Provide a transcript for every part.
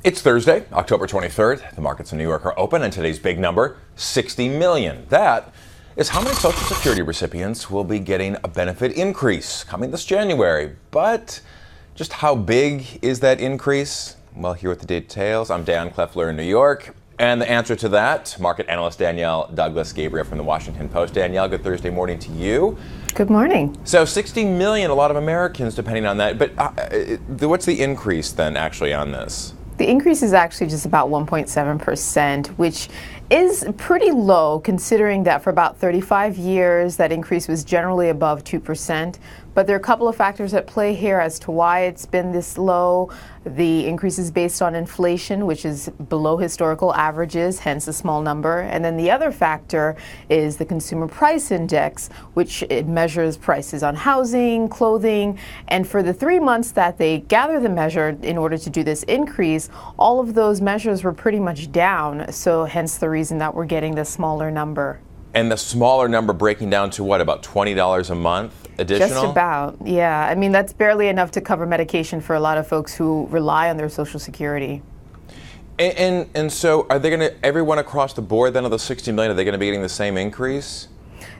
It's Thursday, October 23rd. The markets in New York are open, and today's big number, 60 million. That is how many Social Security recipients will be getting a benefit increase coming this January. But just how big is that increase? Well, here with the details, I'm Dan Kleffler in New York. And the answer to that, market analyst Danielle Douglas-Gabriel from the Washington Post. Danielle, good Thursday morning to you. Good morning. So 60 million, a lot of Americans depending on that. But what's the increase then actually on this? The increase is actually just about 1.7%, which is pretty low considering that for about 35 years that increase was generally above 2%. But there are a couple of factors at play here as to why it's been this low. The increase is based on inflation, which is below historical averages, hence a small number. And then the other factor is the Consumer Price Index, which it measures prices on housing, clothing. And for the 3 months that they gather the measure in order to do this increase, all of those measures were pretty much down. So hence the reason that we're getting the smaller number. And the smaller number breaking down to what, about $20 a month additional? Just about, yeah. I mean, that's barely enough to cover medication for a lot of folks who rely on their Social Security. And so are they going to, everyone across the board then of the 60 million, are they going to be getting the same increase?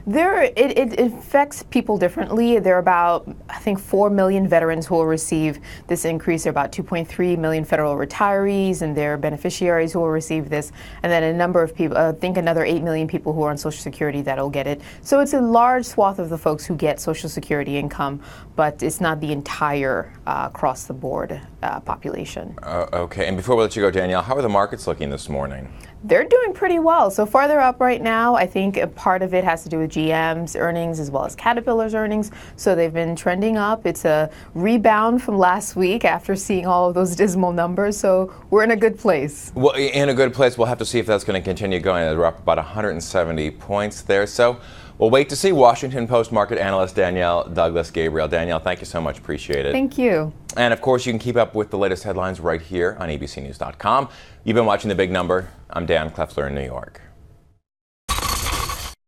It affects people differently. There are about, I think, 4 million veterans who will receive this increase. There are about 2.3 million federal retirees and their beneficiaries who will receive this. And then a number of people, I think another 8 million people who are on Social Security that'll get it. So it's a large swath of the folks who get Social Security income, but it's not the entire across the board population. Okay, and before we let you go, Danielle, how are the markets looking this morning? They're doing pretty well. So far they're up right now. I think a part of it has to do with GM's earnings as well as Caterpillar's earnings. So they've been trending up. It's a rebound from last week after seeing all of those dismal numbers. So we're in a good place. Well, in a good place. We'll have to see if that's going to continue going. They're up about 170 points there. So we'll wait to see. Washington Post market analyst Danielle Douglas-Gabriel. Danielle, thank you so much. Appreciate it. Thank you. And of course, you can keep up with the latest headlines right here on abcnews.com. You've been watching The Big Number. I'm Dan Kleffler in New York.